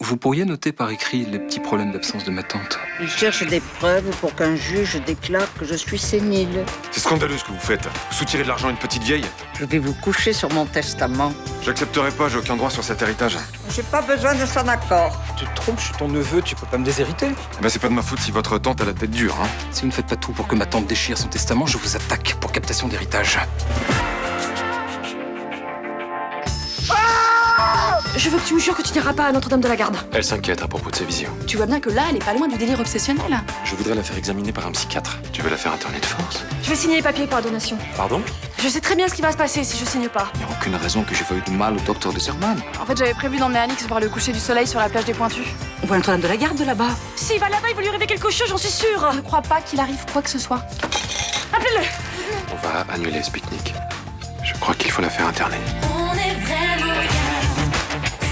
Vous pourriez noter par écrit les petits problèmes d'absence de ma tante. Il cherche des preuves pour qu'un juge déclare que je suis sénile. C'est scandaleux ce que vous faites. Vous soutirez de l'argent à une petite vieille. Je vais vous coucher sur mon testament. J'accepterai pas, j'ai aucun droit sur cet héritage. J'ai pas besoin de son accord. Tu te trompes, je suis ton neveu, tu peux pas me déshériter. Ben c'est pas de ma faute si votre tante a la tête dure, hein. Si vous ne faites pas tout pour que ma tante déchire son testament, je vous attaque pour captation d'héritage. Je veux que tu me jures que tu n'iras pas à Notre-Dame-de-la-Garde. Elle s'inquiète à propos de ses visions. Tu vois bien que là, elle est pas loin du délire obsessionnel. Je voudrais la faire examiner par un psychiatre. Tu veux la faire interner de force? Je vais signer les papiers pour la donation. Pardon? Je sais très bien ce qui va se passer si je signe pas. Il n'y a aucune raison que j'ai fait du mal au docteur de Serman. En fait, j'avais prévu d'emmener Alix voir le coucher du soleil sur la plage des Pointus. On voit Notre-Dame-de-la-Garde de là-bas. S'il va là-bas, il va lui arriver quelque chose, j'en suis sûre. Ne crois pas qu'il arrive quoi que ce soit. Appelez-le. On va annuler ce pique-nique. Je crois qu'il faut la faire interner. On est vraiment bien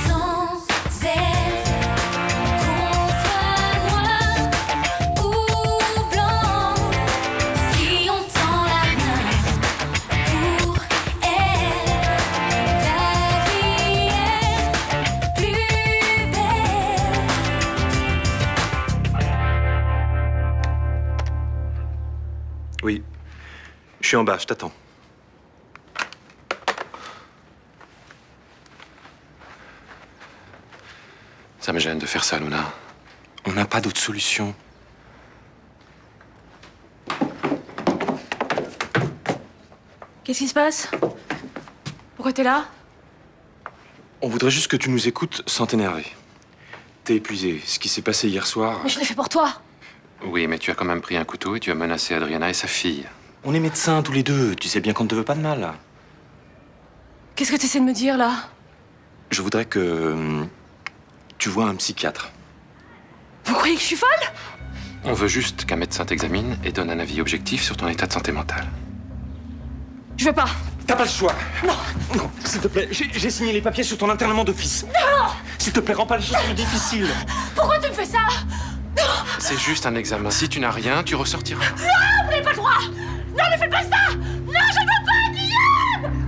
sans elle. Qu'on soit noir ou blanc, si on tend la main pour elle, la vie est plus belle. Oui. Je suis en bas, je t'attends. Ça me gêne de faire ça, Luna. On n'a pas d'autre solution. Qu'est-ce qui se passe? Pourquoi t'es là? On voudrait juste que tu nous écoutes sans t'énerver. T'es épuisé. Ce qui s'est passé hier soir... Mais je l'ai fait pour toi. Oui, mais tu as quand même pris un couteau et tu as menacé Adriana et sa fille. On est médecins tous les deux. Tu sais bien qu'on ne te veut pas de mal. Qu'est-ce que t'essaies de me dire, là? Je voudrais que... tu vois un psychiatre. Vous croyez que je suis folle? On veut juste qu'un médecin t'examine et donne un avis objectif sur ton état de santé mentale. Je veux pas. T'as pas le choix. Non, s'il te plaît, j'ai signé les papiers sur ton internement d'office. Non. S'il te plaît, rends pas les choses plus difficiles. Pourquoi tu me fais ça? C'est juste un examen. Si tu n'as rien, tu ressortiras. Non, vous n'avez pas le droit. Non, ne faites pas ça. Non, je veux pas, Guillaume.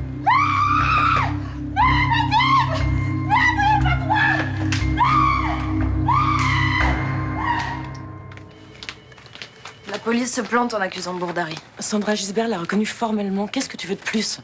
La police se plante en accusant Bourdari. Sandra Gisbert l'a reconnue formellement. Qu'est-ce que tu veux de plus?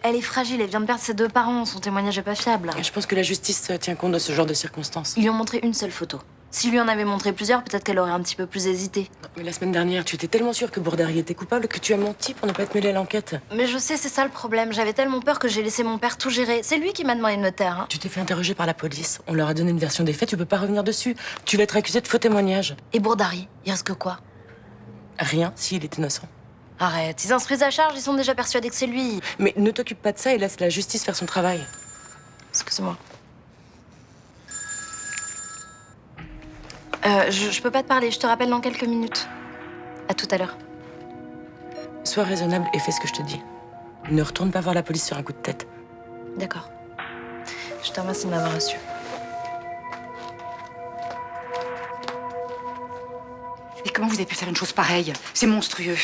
Elle est fragile, elle vient de perdre ses deux parents, son témoignage est pas fiable. Je pense que la justice tient compte de ce genre de circonstances. Ils lui ont montré une seule photo. S'il lui en avait montré plusieurs, peut-être qu'elle aurait un petit peu plus hésité. Mais la semaine dernière, tu étais tellement sûre que Bourdari était coupable que tu as menti pour ne pas te mêler à l'enquête. Mais je sais, c'est ça le problème. J'avais tellement peur que j'ai laissé mon père tout gérer. C'est lui qui m'a demandé de me taire. Hein. Tu t'es fait interroger par la police. On leur a donné une version des faits, tu peux pas revenir dessus. Tu vas être accusé de faux témoignage. Et Bourdari, il risque quoi? Rien s'il est innocent. Arrête, ils instruisent à charge, ils sont déjà persuadés que c'est lui. Mais ne t'occupe pas de ça et laisse la justice faire son travail. Excuse-moi. Je peux pas te parler, je te rappelle dans quelques minutes. À tout à l'heure. Sois raisonnable et fais ce que je te dis. Ne retourne pas voir la police sur un coup de tête. D'accord. Je te remercie de m'avoir reçu. Et comment vous avez pu faire une chose pareille? C'est monstrueux.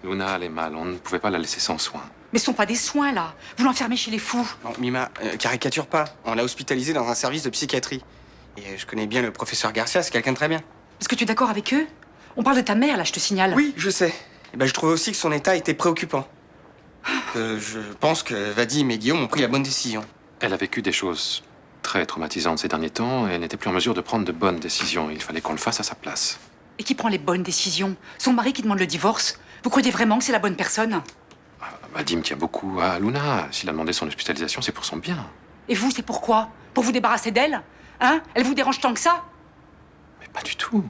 Luna allait mal. On ne pouvait pas la laisser sans soin. Mais ce sont pas des soins, là. Vous l'enfermez chez les fous. Non, Mima, caricature pas. On l'a hospitalisé dans un service de psychiatrie. Et je connais bien le professeur Garcia, c'est quelqu'un de très bien. Est-ce que tu es d'accord avec eux? On parle de ta mère, là, je te signale. Oui, je sais. Et ben, je trouvais aussi que son état était préoccupant. Je pense que Vadim et Guillaume ont pris la bonne décision. Elle a vécu des choses très traumatisantes ces derniers temps et elle n'était plus en mesure de prendre de bonnes décisions. Il fallait qu'on le fasse à sa place. Et qui prend les bonnes décisions? Son mari qui demande le divorce? Vous croyez vraiment que c'est la bonne personne? Vadim tient beaucoup à Luna. S'il a demandé son hospitalisation, c'est pour son bien. Et vous, c'est pourquoi? Pour vous débarrasser d'elle? Hein? Elle vous dérange tant que ça? Mais pas du tout.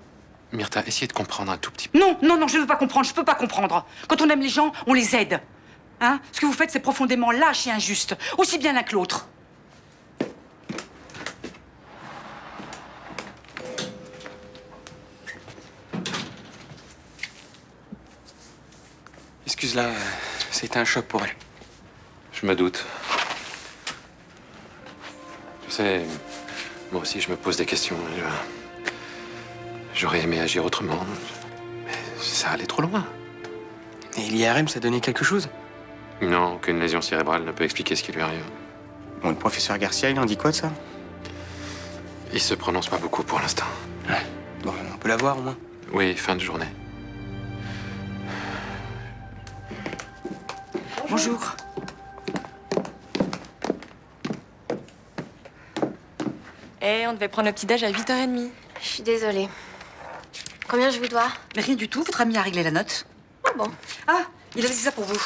Myrtha, essayez de comprendre un tout petit peu. Non, non, non, je ne veux pas comprendre, je peux pas comprendre. Quand on aime les gens, on les aide. Hein? Ce que vous faites, c'est profondément lâche et injuste. Aussi bien l'un que l'autre. Excuse-la, c'était un choc pour elle. Je me doute. Tu sais, moi aussi, je me pose des questions. J'aurais aimé agir autrement. Mais ça allait trop loin. Et l'IRM, ça donnait quelque chose? Non, qu'une lésion cérébrale ne peut expliquer ce qui lui arrive. Bon, le professeur Garcia, il en dit quoi de ça? Il se prononce pas beaucoup pour l'instant. Bon, on peut la voir au moins. Oui, fin de journée. Bonjour. Et on devait prendre le petit-déj à 8h30. Je suis désolée. Combien je vous dois? Mais rien du tout, votre ami a réglé la note. Ah bon. Ah, il a laissé ça pour vous.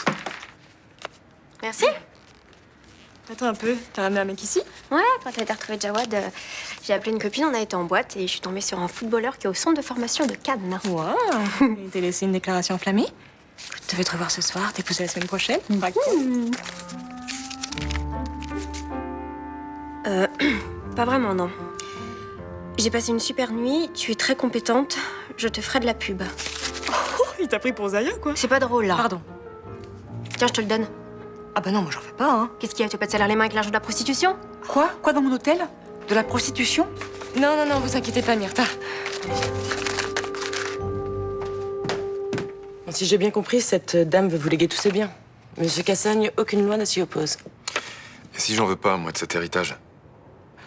Merci. Attends un peu, t'as ramené un mec ici? Ouais, quand t'as été retrouvé Jawad, j'ai appelé une copine, on a été en boîte et je suis tombée sur un footballeur qui est au centre de formation de Cannes. Waouh. Il t'a laissé une déclaration enflammée? Écoute, tu devais te revoir ce soir, t'épouser la semaine prochaine. Pas vraiment, non. J'ai passé une super nuit, tu es très compétente, je te ferai de la pub. Il t'a pris pour Zaya, quoi. C'est pas drôle, là. Pardon. Tiens, je te le donne. Ah bah non, moi j'en fais pas, hein. Qu'est-ce qu'il y a? Tu veux pas te salir les mains avec l'argent de la prostitution? Quoi? Quoi dans mon hôtel? De la prostitution? Non, non, non, vous inquiétez pas, Myrtha. Si j'ai bien compris, cette dame veut vous léguer tous ses biens. Monsieur Cassagne, aucune loi ne s'y oppose. Et si j'en veux pas, moi, de cet héritage?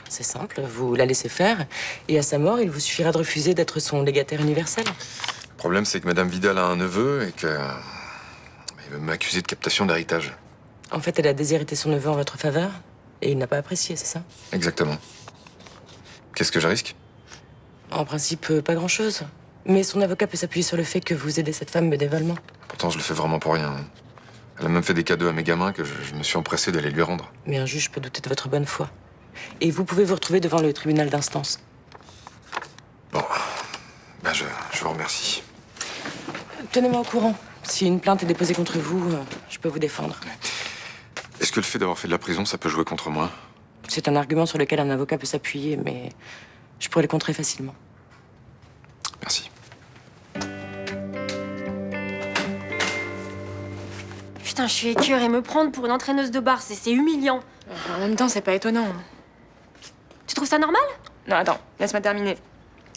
C'est simple, vous la laissez faire, et à sa mort, il vous suffira de refuser d'être son légataire universel. Le problème, c'est que Madame Vidal a un neveu et que... il veut m'accuser de captation d'héritage. En fait, elle a déshérité son neveu en votre faveur, et il n'a pas apprécié, c'est ça? Exactement. Qu'est-ce que je risque? En principe, pas grand-chose. Mais son avocat peut s'appuyer sur le fait que vous aidez cette femme bénévolement. Pourtant, je le fais vraiment pour rien. Elle a même fait des cadeaux à mes gamins que je me suis empressé d'aller lui rendre. Mais un juge peut douter de votre bonne foi. Et vous pouvez vous retrouver devant le tribunal d'instance. Bon, ben je vous remercie. Tenez-moi au courant. Si une plainte est déposée contre vous, je peux vous défendre. Est-ce que le fait d'avoir fait de la prison, ça peut jouer contre moi? C'est un argument sur lequel un avocat peut s'appuyer, mais je pourrais le contrer facilement. Merci. Putain, je suis écœurée. Me prendre pour une entraîneuse de bar, c'est humiliant. Enfin, en même temps, c'est pas étonnant. Tu trouves ça normal? Non, attends, laisse-moi terminer.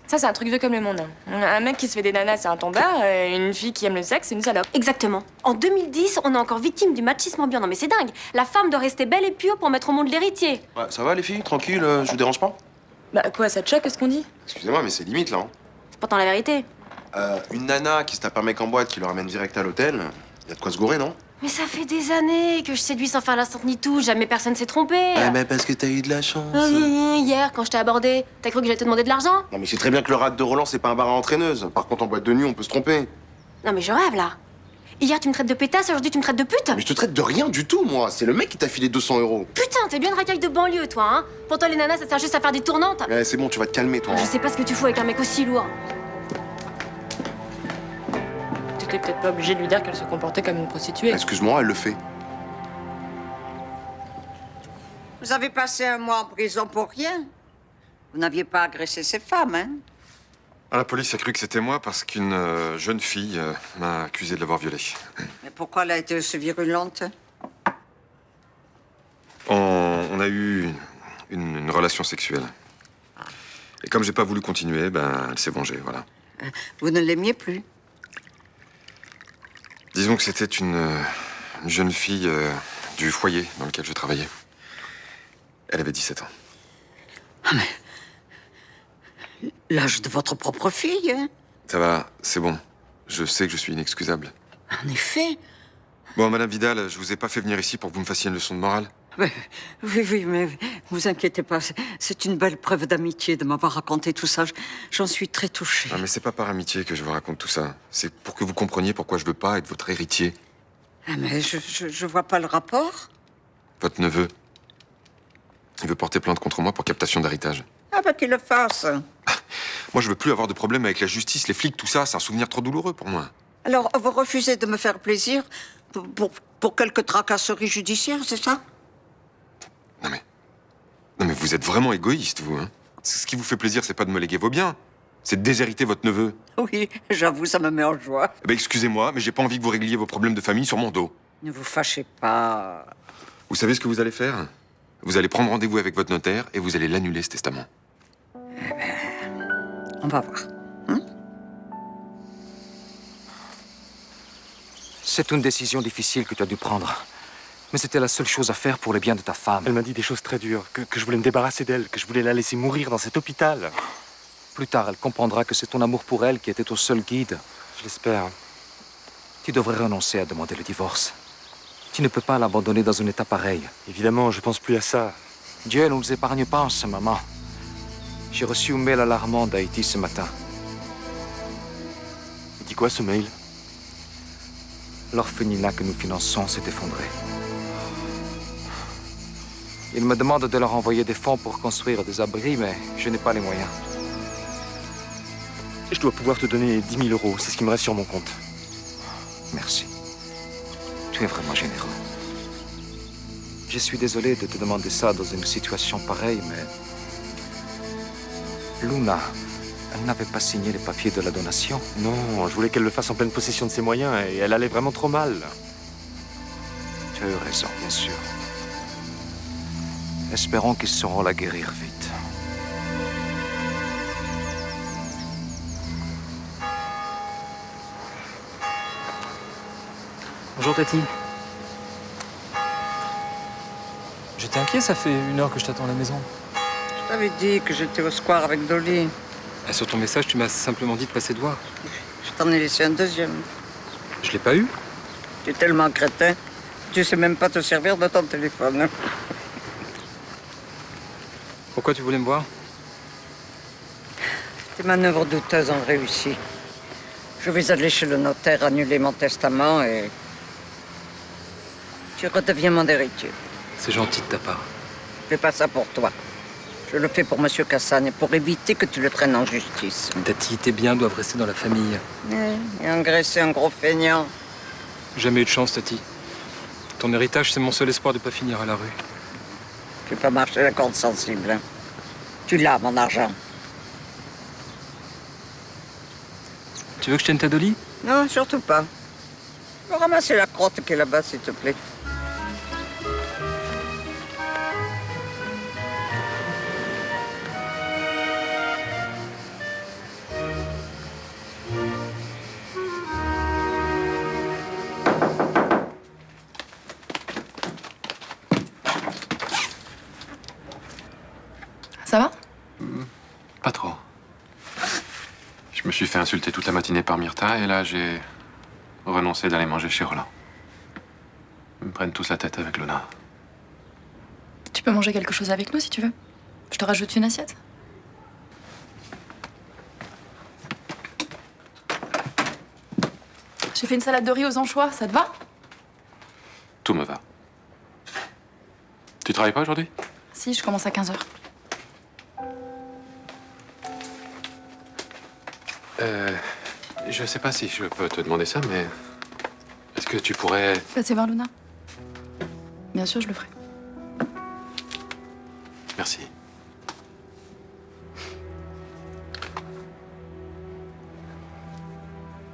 Ça, c'est un truc vieux comme le monde. Un mec qui se fait des nanas, c'est un tombard. Et une fille qui aime le sexe, c'est une salope. Exactement. En 2010, on est encore victime du machisme ambiant. Non mais c'est dingue. La femme doit rester belle et pure pour mettre au monde l'héritier. Ouais, ça va les filles? Tranquille, je vous dérange pas? Bah quoi, ça te choque ce qu'on dit? Excusez-moi, mais c'est limite là. Hein. C'est pourtant la vérité. Une nana qui se tape un mec en boîte qui le ramène direct à l'hôtel, y a de quoi se gourer, non? Mais ça fait des années que je séduis sans faire la sainte ni tout. Jamais personne s'est trompé. Ah, mais parce que t'as eu de la chance. Hier, quand je t'ai abordé, t'as cru que j'allais te demander de l'argent? Non, mais c'est très bien que le rad de Roland, c'est pas un bar à entraîneuse. Par contre, en boîte de nuit, on peut se tromper. Non mais je rêve là. Hier tu me traites de pétasse, aujourd'hui tu me traites de pute. Mais je te traite de rien du tout, moi. C'est le mec qui t'a filé 200 €. Putain, t'es bien une racaille de banlieue, toi, hein. Pour toi, les nanas, ça sert juste à faire des tournantes. Ouais, c'est bon, tu vas te calmer, toi. Je sais pas ce que tu fous avec un mec aussi lourd. T'étais peut-être pas obligé de lui dire qu'elle se comportait comme une prostituée. Excuse-moi, elle le fait. Vous avez passé un mois en prison pour rien. Vous n'aviez pas agressé ces femmes, hein? Ah, la police a cru que c'était moi parce qu'une jeune fille m'a accusé de l'avoir violée. Mais pourquoi elle a été aussi virulente? On a eu une relation sexuelle. Et comme j'ai pas voulu continuer, ben, elle s'est vengée, voilà. Vous ne l'aimiez plus? Disons que c'était une jeune fille du foyer dans lequel je travaillais. Elle avait 17 ans. Ah, mais... l'âge de votre propre fille, hein? Ça va, c'est bon. Je sais que je suis inexcusable. En effet. Bon, Madame Vidal, je vous ai pas fait venir ici pour que vous me fassiez une leçon de morale. Oui, oui, mais vous inquiétez pas. C'est une belle preuve d'amitié de m'avoir raconté tout ça. J'en suis très touchée. Ah, mais c'est pas par amitié que je vous raconte tout ça. C'est pour que vous compreniez pourquoi je veux pas être votre héritier. Ah, mais je vois pas le rapport. Votre neveu. Il veut porter plainte contre moi pour captation d'héritage. Ah, bah qu'il le fasse. Moi, je veux plus avoir de problème avec la justice, les flics, tout ça. C'est un souvenir trop douloureux pour moi. Alors, vous refusez de me faire plaisir pour quelques tracasseries judiciaires, c'est ça? Non, mais vous êtes vraiment égoïste, vous, hein. Ce qui vous fait plaisir, c'est pas de me léguer vos biens. C'est de déshériter votre neveu. Oui, j'avoue, ça me met en joie. Eh ben, excusez-moi, mais j'ai pas envie que vous régliez vos problèmes de famille sur mon dos. Ne vous fâchez pas. Vous savez ce que vous allez faire? Vous allez prendre rendez-vous avec votre notaire et vous allez l'annuler, ce testament. On va voir. C'est une décision difficile que tu as dû prendre. Mais c'était la seule chose à faire pour le bien de ta femme. Elle m'a dit des choses très dures, que je voulais me débarrasser d'elle, que je voulais la laisser mourir dans cet hôpital. Plus tard, elle comprendra que c'est ton amour pour elle qui était ton seul guide. Je l'espère. Tu devrais renoncer à demander le divorce. Tu ne peux pas l'abandonner dans un état pareil. Évidemment, je pense plus à ça. Dieu ne nous épargne pas en ce moment. J'ai reçu un mail alarmant d'Haïti ce matin. Il dit quoi, ce mail? L'orphelinat que nous finançons s'est effondré. Ils me demandent de leur envoyer des fonds pour construire des abris, mais je n'ai pas les moyens. Je dois pouvoir te donner 10 000 euros, c'est ce qui me reste sur mon compte. Merci. Tu es vraiment généreux. Je suis désolé de te demander ça dans une situation pareille, mais... Luna, elle n'avait pas signé les papiers de la donation. Non, je voulais qu'elle le fasse en pleine possession de ses moyens, et elle allait vraiment trop mal. Tu as eu raison, bien sûr. Espérons qu'ils sauront la guérir vite. Bonjour Tati. J'étais inquiet, ça fait 1 heure que je t'attends à la maison. Je t'avais dit que j'étais au square avec Dolly. Sur ton message, tu m'as simplement dit de passer de voir. Je t'en ai laissé un deuxième. Je l'ai pas eu. Tu es tellement crétin, tu sais même pas te servir de ton téléphone. Pourquoi tu voulais me voir? Tes manœuvres douteuses ont réussi. Je vais aller chez le notaire annuler mon testament et... tu redeviens mon héritier. C'est gentil de ta part. Je fais pas ça pour toi. Je le fais pour Monsieur Cassagne, pour éviter que tu le traînes en justice. Tati, tes biens doivent rester dans la famille. Et engraisser un gros feignant. Jamais eu de chance, Tati. Ton héritage, c'est mon seul espoir de pas finir à la rue. Tu peux marcher la corde sensible. Hein. Tu l'as, mon argent. Tu veux que je tienne ta Dolly? Non, surtout pas. Je vais ramasser la crotte qui est là-bas, s'il te plaît. Ça va? Pas trop. Je me suis fait insulter toute la matinée par Myrtha et là, j'ai renoncé d'aller manger chez Roland. Ils me prennent tous la tête avec Luna. Tu peux manger quelque chose avec nous si tu veux. Je te rajoute une assiette. J'ai fait une salade de riz aux anchois, ça te va? Tout me va. Tu travailles pas aujourd'hui? Si, je commence à 15h. Je sais pas si je peux te demander ça, mais est-ce que tu pourrais... Passer voir Luna? Bien sûr, je le ferai. Merci.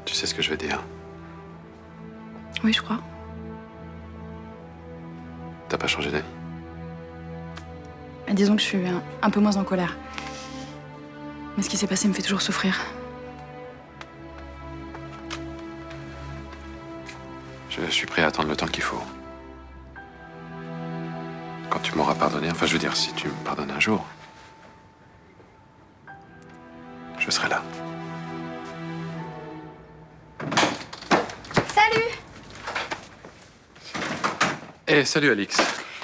Tu sais ce que je veux dire? Oui, je crois. T'as pas changé d'avis? Disons que je suis un peu moins en colère. Mais ce qui s'est passé me fait toujours souffrir. Je suis prêt à attendre le temps qu'il faut. Quand tu m'auras pardonné, enfin je veux dire, si tu me pardonnes un jour, je serai là. Salut! Eh, salut Alix.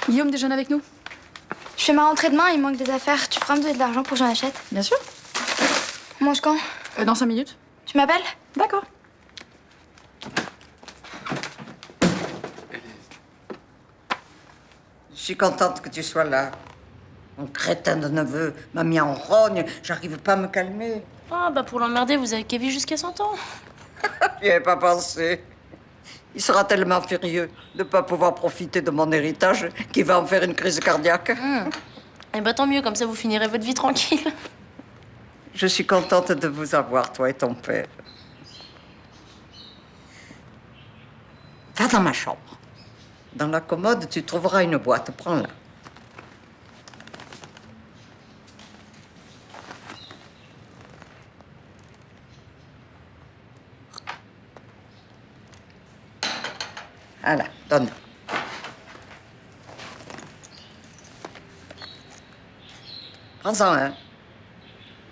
Guillaume déjeune avec nous? Je fais ma rentrée demain, il manque des affaires. Tu pourras me donner de l'argent pour que j'en achète? Bien sûr. On mange quand? Dans 5 minutes. Tu m'appelles? D'accord. Je suis contente que tu sois là. Mon crétin de neveu m'a mis en rogne. J'arrive pas à me calmer. Ah, bah pour l'emmerder, vous avez qu'à vivre jusqu'à 100 ans. J'y avais pas pensé. Il sera tellement furieux de ne pas pouvoir profiter de mon héritage qu'il va en faire une crise cardiaque. Eh bah tant mieux, comme ça vous finirez votre vie tranquille. Je suis contente de vous avoir, toi et ton père. Va dans ma chambre. Dans la commode, tu trouveras une boîte. Prends-la. Voilà, donne. Prends-en un.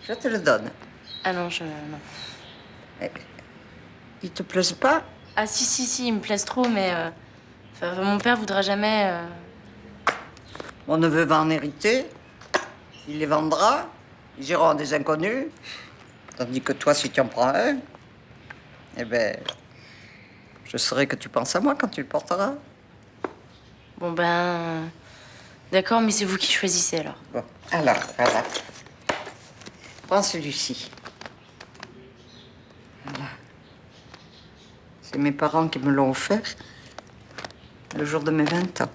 Je te le donne. Ah non, non. Il te plaise pas? Ah si, ils me plaisent trop, mais... enfin, mon père voudra jamais... Mon neveu va en hériter. Il les vendra. Ils iront à des inconnus. Tandis que toi, si tu en prends un, eh ben... je saurai que tu penses à moi quand tu le porteras. Bon ben... D'accord, mais c'est vous qui choisissez alors. Bon, alors, voilà. Prends celui-ci. Voilà. C'est mes parents qui me l'ont offert le jour de mes 20 ans.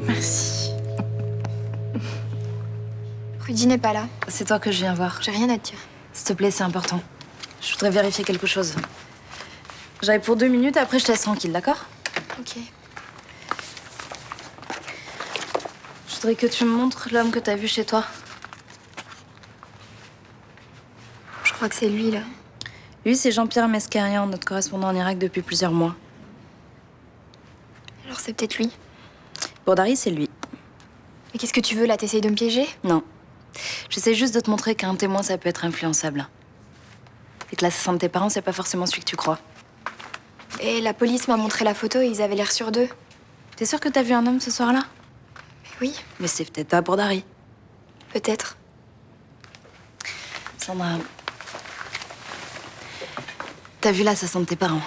Merci. Rudy n'est pas là. C'est toi que je viens voir. J'ai rien à te dire. S'il te plaît, c'est important. Je voudrais vérifier quelque chose. J'arrive pour 2 minutes, après je te laisse tranquille, d'accord? Ok. Je voudrais que tu me montres l'homme que t'as vu chez toi. Je crois que c'est lui, là. Lui, c'est Jean-Pierre Mescarian, notre correspondant en Irak depuis plusieurs mois. Alors c'est peut-être lui. Bourdari, c'est lui. Mais qu'est-ce que tu veux, là? T'essayes de me piéger? Non. J'essaie juste de te montrer qu'un témoin, ça peut être influençable. Et que l'assassin de tes parents, c'est pas forcément celui que tu crois. Et la police m'a montré la photo et ils avaient l'air sûrs d'eux. T'es sûre que t'as vu un homme ce soir-là? Oui. Mais c'est peut-être pas Bourdari. Peut-être. Sandra... T'as vu l'assassin de tes parents.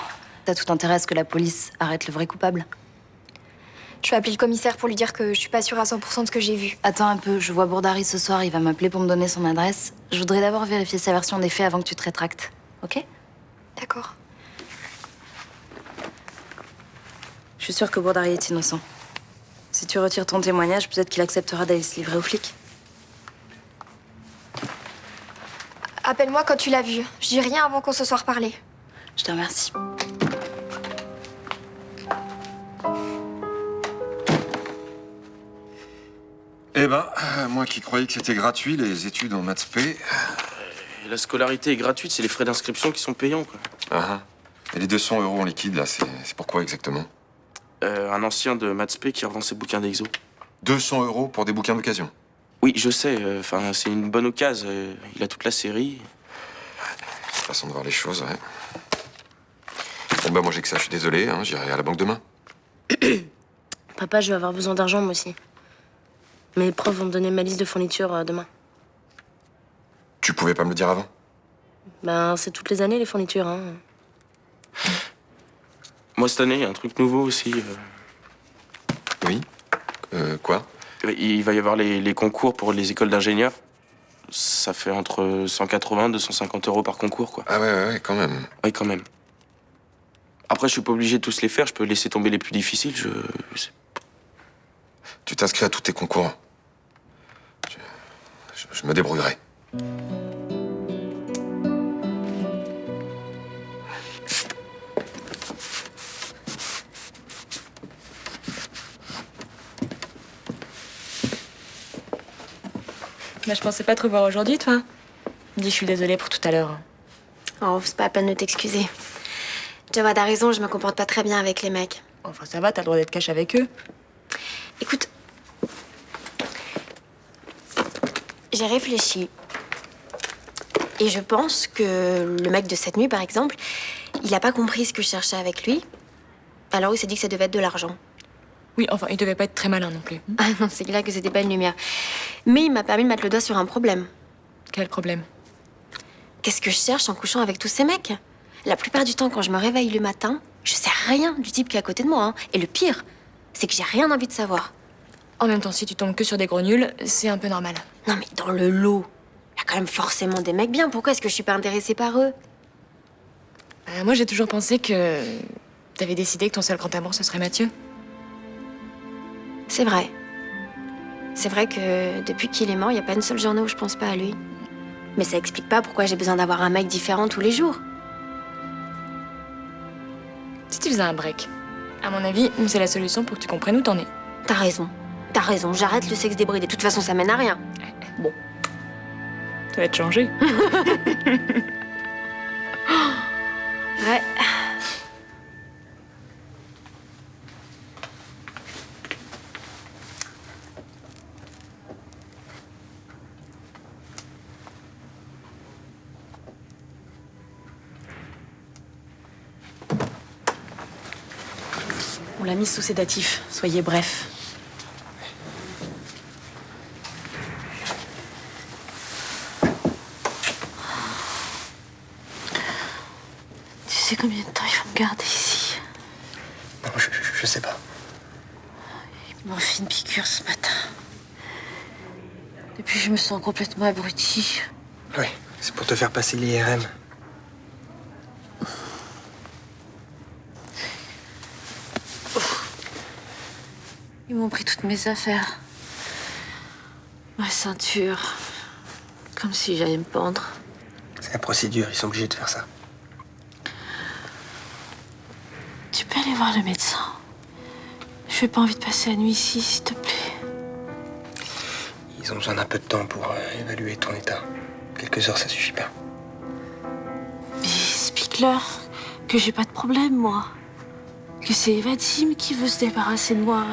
T'as tout intérêt à ce que la police arrête le vrai coupable. Je vais appeler le commissaire pour lui dire que je suis pas sûre à 100% de ce que j'ai vu. Attends un peu, je vois Bourdari ce soir, il va m'appeler pour me donner son adresse. Je voudrais d'abord vérifier sa version des faits avant que tu te rétractes. Ok? D'accord. Je suis sûre que Bourdari est innocent. Si tu retires ton témoignage, peut-être qu'il acceptera d'aller se livrer aux flics. Appelle-moi quand tu l'as vu. Je dis rien avant qu'on se soit reparlé. Je te remercie. Eh ben, moi qui croyais que c'était gratuit, les études en maths P. Et la scolarité est gratuite, c'est les frais d'inscription qui sont payants, quoi. Ah. Et les 200 € en liquide, là, c'est pourquoi exactement? Un ancien de maths P qui revend ses bouquins d'exo. 200 € pour des bouquins d'occasion? Oui, je sais, c'est une bonne occasion. Il a toute la série. Façon de voir les choses, ouais. Bon, bah, moi j'ai que ça, je suis désolé, hein, j'irai à la banque demain. Papa, je vais avoir besoin d'argent, moi aussi. Mes profs vont me donner ma liste de fournitures demain. Tu pouvais pas me le dire avant? Ben, c'est toutes les années, les fournitures, hein. Moi, cette année, il y a un truc nouveau aussi. Oui? Quoi? Il va y avoir les concours pour les écoles d'ingénieurs. Ça fait entre 180 et 250 € par concours, quoi. Ah ouais, quand même. Oui, quand même. Après, je suis pas obligé de tous les faire. Je peux laisser tomber les plus difficiles. Tu t'inscris à tous tes concours. Je me débrouillerai. Bah, je pensais pas te revoir aujourd'hui, toi. Dis, je suis désolée pour tout à l'heure. Oh, c'est pas la peine de t'excuser. Tu vois, t'as raison, je me comporte pas très bien avec les mecs. Enfin, ça va, t'as le droit d'être cash avec eux. Écoute, j'ai réfléchi. Et je pense que le mec de cette nuit, par exemple, il a pas compris ce que je cherchais avec lui. Alors il s'est dit que ça devait être de l'argent. Oui, enfin, il devait pas être très malin non plus. Ah non, c'est clair que c'était pas une lumière. Mais il m'a permis de mettre le doigt sur un problème. Quel problème? Qu'est-ce que je cherche en couchant avec tous ces mecs? La plupart du temps, quand je me réveille le matin, je sais rien du type qui est à côté de moi. Hein. Et le pire, c'est que j'ai rien envie de savoir. En même temps, si tu tombes que sur des gros nuls, c'est un peu normal. Non, mais dans le lot, il y a quand même forcément des mecs bien. Pourquoi est-ce que je suis pas intéressée par eux? Moi, j'ai toujours pensé que t'avais décidé que ton seul grand amour, ce serait Mathieu. C'est vrai. C'est vrai que depuis qu'il est mort, il n'y a pas une seule journée où je pense pas à lui. Mais ça explique pas pourquoi j'ai besoin d'avoir un mec différent tous les jours. Si tu faisais un break, à mon avis, c'est la solution pour que tu comprennes où t'en es. T'as raison. T'as raison. J'arrête le sexe débridé. De toute façon, ça mène à rien. Bon. Ça va te changer. Ouais. l'a mise sous sédatif. Soyez bref. Tu sais combien de temps il faut me garder ici? Non, je sais pas. Ils m'ont fait une piqûre ce matin. Depuis, je me sens complètement abrutie. Oui, c'est pour te faire passer l'IRM. Ils m'ont pris toutes mes affaires. Ma ceinture. Comme si j'allais me pendre. C'est la procédure, ils sont obligés de faire ça. Tu peux aller voir le médecin? Je n'ai pas envie de passer la nuit ici, s'il te plaît. Ils ont besoin d'un peu de temps pour évaluer ton état. Quelques heures, ça suffit pas. Mais explique-leur que j'ai pas de problème, moi. Que c'est Vadim qui veut se débarrasser de moi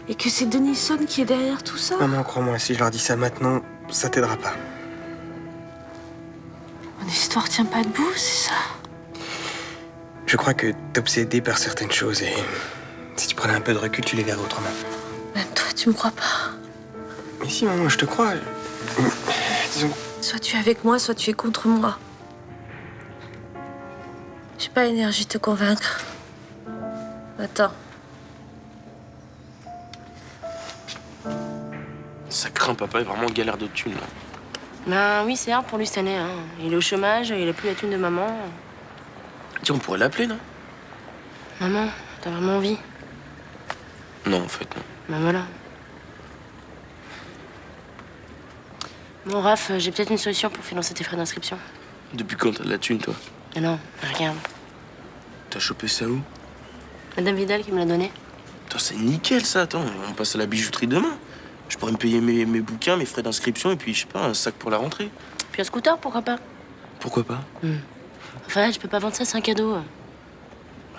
et que c'est Denison qui est derrière tout ça. Maman, crois-moi, si je leur dis ça maintenant, ça t'aidera pas. Mon histoire tient pas debout, c'est ça? Je crois que t'es obsédé par certaines choses et si tu prenais un peu de recul, tu les verrais autrement. Même toi, tu me crois pas. Mais si, maman, je te crois. Disons... Soit tu es avec moi, soit tu es contre moi. J'ai pas l'énergie de te convaincre. Attends. Ça craint, papa est vraiment galère de thunes, là. Ben oui, c'est hard pour lui cette année. Hein. Il est au chômage, il a plus la thune de maman. Tiens, on pourrait l'appeler, non? Maman, t'as vraiment envie? Non, en fait, non. Ben voilà. Bon, Raph, j'ai peut-être une solution pour financer tes frais d'inscription. Depuis quand t'as de la thune, toi? Mais non, regarde. T'as chopé ça où? Madame Vidal qui me l'a donné. Putain, c'est nickel, ça. Attends, on passe à la bijouterie demain. Je pourrais me payer mes bouquins, mes frais d'inscription et puis, je sais pas, un sac pour la rentrée. Puis un scooter, pourquoi pas? Pourquoi pas? Enfin, je peux pas vendre ça, c'est un cadeau.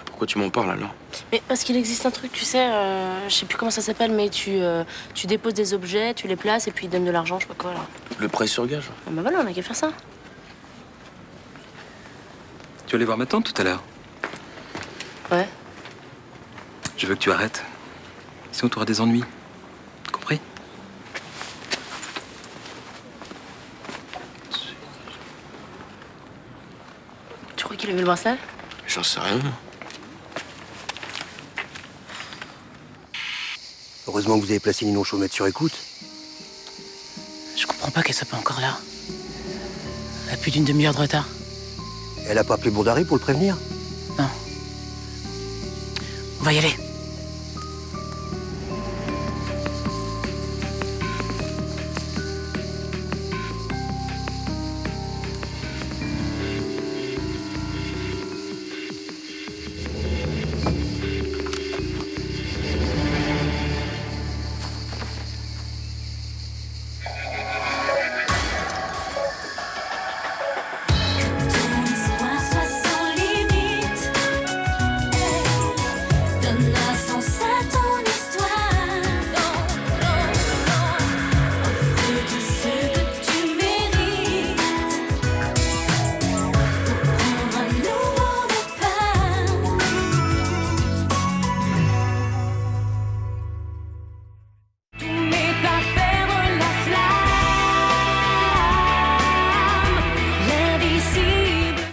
Pourquoi tu m'en parles, alors? Mais parce qu'il existe un truc, tu sais, je sais plus comment ça s'appelle, mais tu déposes des objets, tu les places et puis ils donnent de l'argent, je sais pas quoi, là. Le prêt sur gage? Ah bah voilà, on a qu'à faire ça. Tu vas aller voir ma tante tout à l'heure? Ouais. Je veux que tu arrêtes. Sinon, tu auras des ennuis. Compris? Tu crois qu'il a vu le bracelet? J'en sais rien. Heureusement que vous avez placé Ninon Chaumette sur écoute. Je comprends pas qu'elle soit pas encore là. Elle a plus d'une demi-heure de retard. Elle a pas appelé Bourdari pour le prévenir? Non. On va y aller.